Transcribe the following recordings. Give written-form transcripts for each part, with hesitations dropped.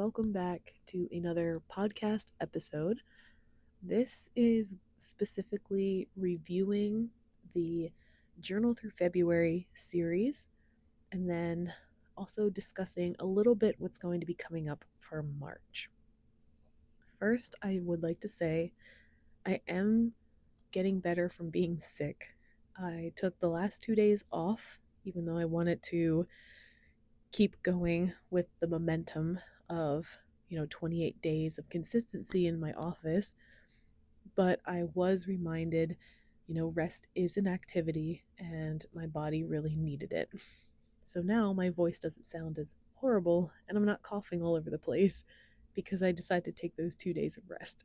welcome back to another podcast episode. This is specifically reviewing the Journal Through February series and then also discussing a little bit what's going to be coming up for March. First, I would like to say I am getting better from being sick. I took the last 2 days off, even though I wanted to keep going with the momentum of 28 days of consistency in my office. But I was reminded, rest is an activity and my body really needed it. So now my voice doesn't sound as horrible and I'm not coughing all over the place because I decided to take those 2 days of rest.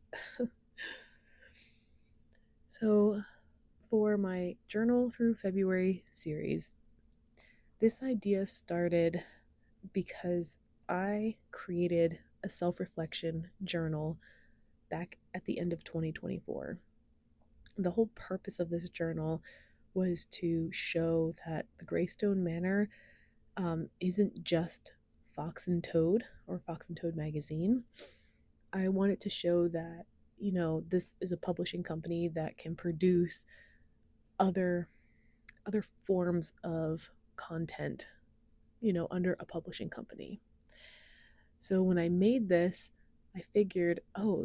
So for my Journal Through February series, this idea started because I created a self-reflection journal back at the end of 2024. The whole purpose of this journal was to show that the Greystone Manor isn't just Fox and Toad or Fox and Toad magazine. I wanted to show that, this is a publishing company that can produce other forms of content, under a publishing company. So when I made this, I figured,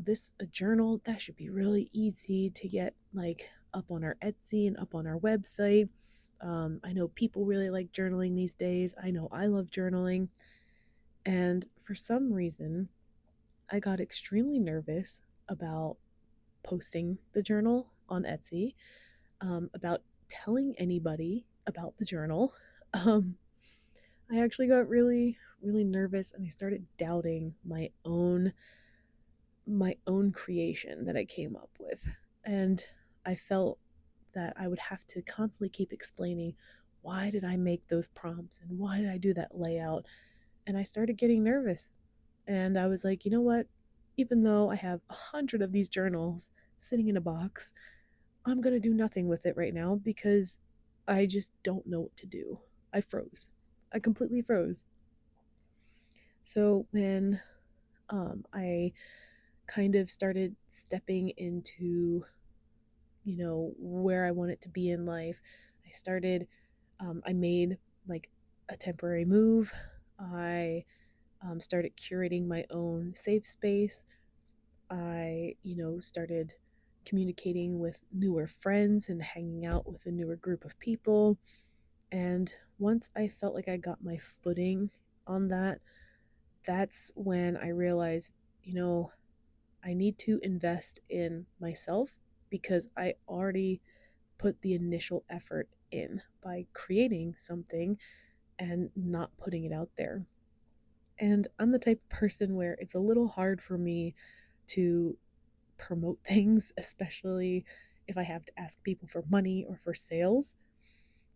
this a journal that should be really easy to get up on our Etsy and up on our website. I know people really like journaling these days. I know I love journaling. And for some reason, I got extremely nervous about posting the journal on Etsy, about telling anybody about the journal. I actually got really, really nervous and I started doubting my own creation that I came up with. And I felt that I would have to constantly keep explaining, why did I make those prompts and why did I do that layout? And I started getting nervous. And I was like, you know what? Even though I have 100 of these journals sitting in a box, I'm going to do nothing with it right now because I just don't know what to do. I froze. I completely froze. So when I kind of started stepping into, where I wanted to be in life, I made like a temporary move. I started curating my own safe space. I, started communicating with newer friends and hanging out with a newer group of people. And once I felt like I got my footing on that, that's when I realized, I need to invest in myself because I already put the initial effort in by creating something and not putting it out there. And I'm the type of person where it's a little hard for me to promote things, especially if I have to ask people for money or for sales.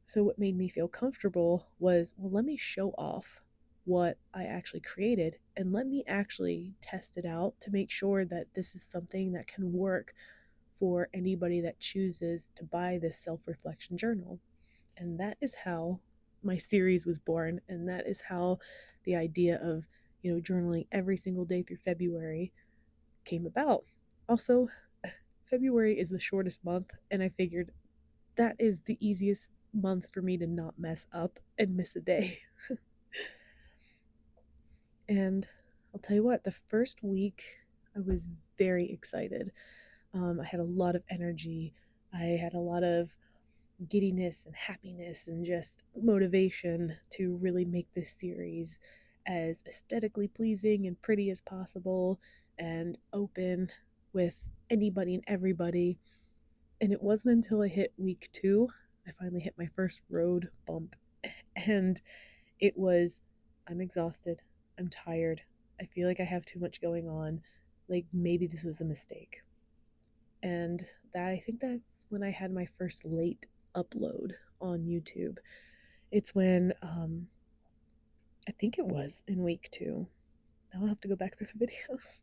So what made me feel comfortable was, well, let me show off what I actually created and let me actually test it out to make sure that this is something that can work for anybody that chooses to buy this self-reflection journal. And that is how my series was born, and that is how the idea of, journaling every single day through February came about. Also, February is the shortest month, and I figured that is the easiest month for me to not mess up and miss a day. And I'll tell you what, the first week I was very excited. I had a lot of energy. I had a lot of giddiness and happiness and just motivation to really make this series as aesthetically pleasing and pretty as possible and open with anybody and everybody. And it wasn't until I hit week 2, I finally hit my first road bump. And it was, I'm exhausted. I'm tired. I feel like I have too much going on. Like maybe this was a mistake. And I think that's when I had my first late upload on YouTube. It's when, I think it was in week 2. Now I'll have to go back through the videos.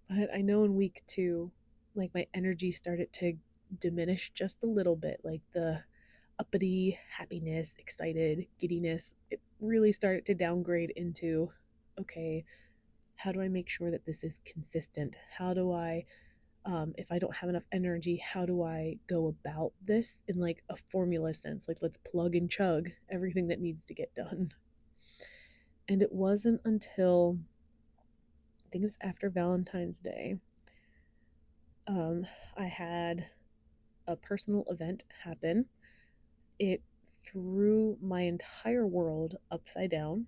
But I know in week 2, like my energy started to diminish just a little bit. Like the uppity happiness, excited, giddiness, it really started to downgrade into, okay, How do I make sure that this is consistent? How do I, if I don't have enough energy, how do I go about this in like a formula sense? Like, let's plug and chug everything that needs to get done. And it wasn't until I think it was after Valentine's Day, um, I had a personal event happen. It threw my entire world upside down,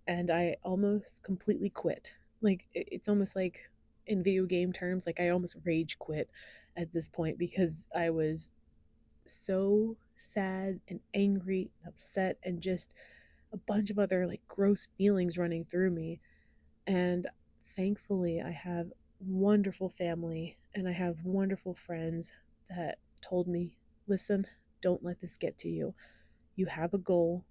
and I almost completely quit. Like, it's almost like in video game terms, like I almost rage quit at this point because I was so sad and angry and upset and just a bunch of other like gross feelings running through me. And thankfully, I have wonderful family and I have wonderful friends that told me, listen, don't let this get to you. You have a goal,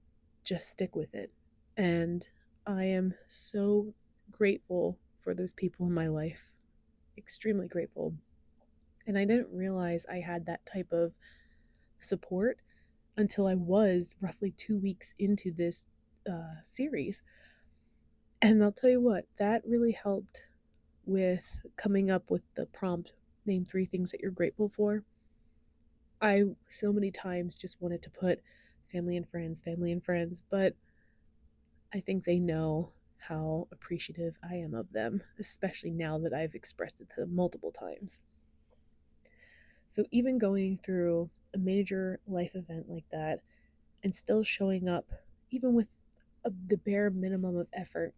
just stick with it. And I am so grateful for those people in my life, extremely grateful. And I didn't realize I had that type of support until I was roughly 2 weeks into this series. And I'll tell you what, that really helped with coming up with the prompt, name 3 things that you're grateful for. I so many times just wanted to put family and friends, but I think they know how appreciative I am of them, especially now that I've expressed it to them multiple times. So, even going through a major life event like that and still showing up, even with the bare minimum of effort,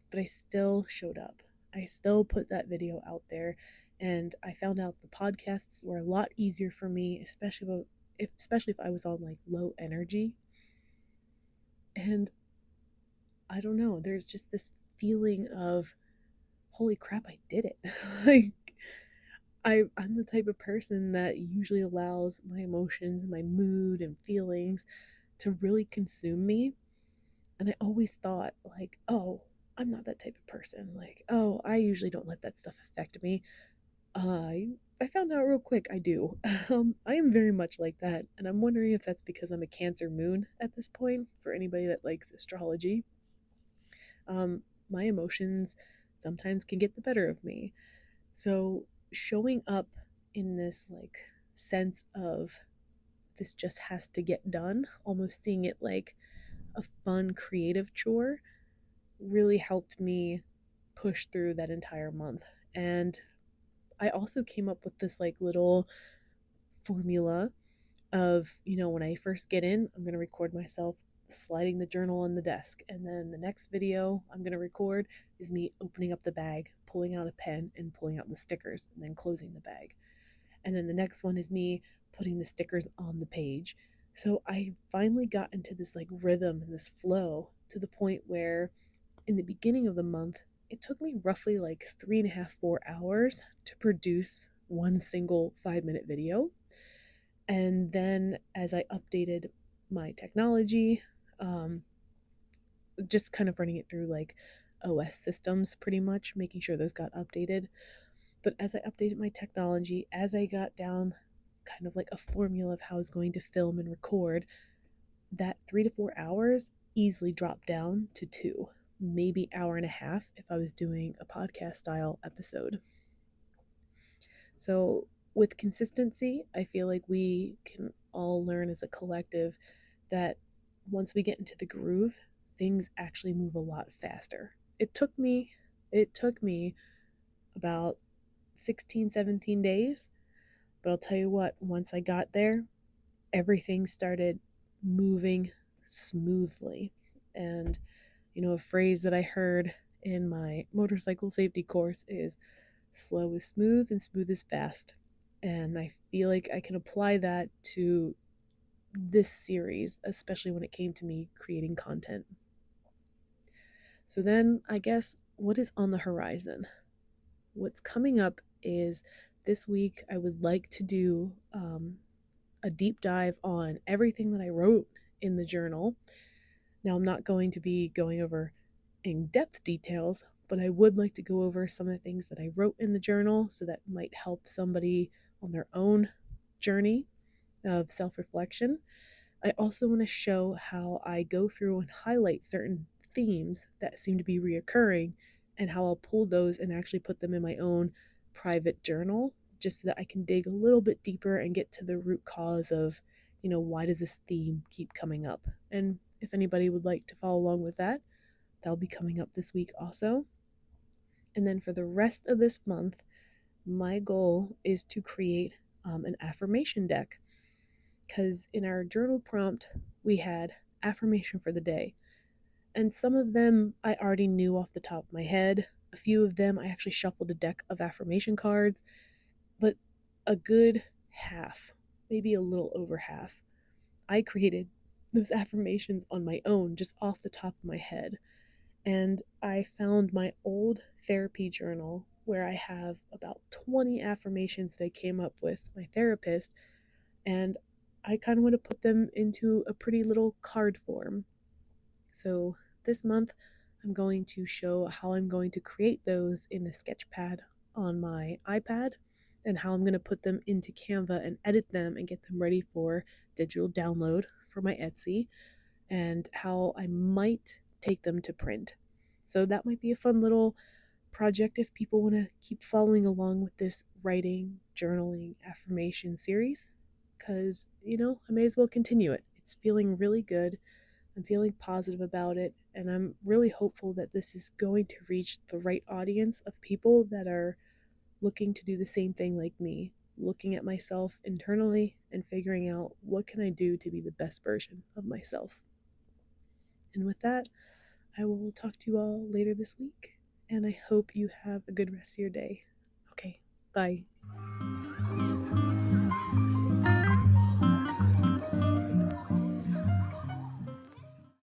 but I still showed up. I still put that video out there, and I found out the podcasts were a lot easier for me, especially if I was on like low energy. And I don't know, there's just this feeling of holy crap, I did it. Like, I'm the type of person that usually allows my emotions, my mood and feelings to really consume me. And I always thought like, oh, I'm not that type of person. Like, oh, I usually don't let that stuff affect me. I found out real quick I do. I am very much like that, and I'm wondering if that's because I'm a Cancer moon at this point. For anybody that likes astrology, um, my emotions sometimes can get the better of me. So showing up in this like sense of this just has to get done, almost seeing it like a fun creative chore, really helped me push through that entire month. And I also came up with this like little formula of, when I first get in, I'm going to record myself sliding the journal on the desk. And then the next video I'm going to record is me opening up the bag, pulling out a pen and pulling out the stickers and then closing the bag. And then the next one is me putting the stickers on the page. So I finally got into this like rhythm and this flow to the point where in the beginning of the month, it took me roughly like 3.5, 4 hours to produce one single 5-minute video. And then as I updated my technology, um, just kind of running it through like OS systems pretty much, making sure those got updated. But as I updated my technology, as I got down kind of like a formula of how I was going to film and record, that 3 to 4 hours easily dropped down to 2, maybe hour and a half if I was doing a podcast style episode. So, with consistency, I feel like we can all learn as a collective that once we get into the groove, things actually move a lot faster. It took me about 16, 17 days, but I'll tell you what, once I got there, everything started moving smoothly. And, a phrase that I heard in my motorcycle safety course is slow is smooth and smooth is fast. And I feel like I can apply that to this series, especially when it came to me creating content. So then, I guess, what is on the horizon? What's coming up is this week I would like to do a deep dive on everything that I wrote in the journal. Now, I'm not going to be going over in depth details, but I would like to go over some of the things that I wrote in the journal so that might help somebody on their own journey of self reflection. I also want to show how I go through and highlight certain themes that seem to be reoccurring and how I'll pull those and actually put them in my own private journal just so that I can dig a little bit deeper and get to the root cause of, why does this theme keep coming up? And if anybody would like to follow along with that, that'll be coming up this week also. And then for the rest of this month, my goal is to create an affirmation deck, because in our journal prompt, we had affirmation for the day. And some of them I already knew off the top of my head. A few of them I actually shuffled a deck of affirmation cards, but a good half, maybe a little over half, I created those affirmations on my own, just off the top of my head. And I found my old therapy journal where I have about 20 affirmations that I came up with my therapist, and I kind of want to put them into a pretty little card form. So this month, I'm going to show how I'm going to create those in a sketchpad on my iPad, and how I'm going to put them into Canva and edit them and get them ready for digital download for my Etsy, and how I might take them to print. So that might be a fun little project if people want to keep following along with this writing, journaling, affirmation series, because, I may as well continue it. It's feeling really good. I'm feeling positive about it, and I'm really hopeful that this is going to reach the right audience of people that are looking to do the same thing like me, looking at myself internally and figuring out what can I do to be the best version of myself. And with that, I will talk to you all later this week, and I hope you have a good rest of your day. Okay, bye.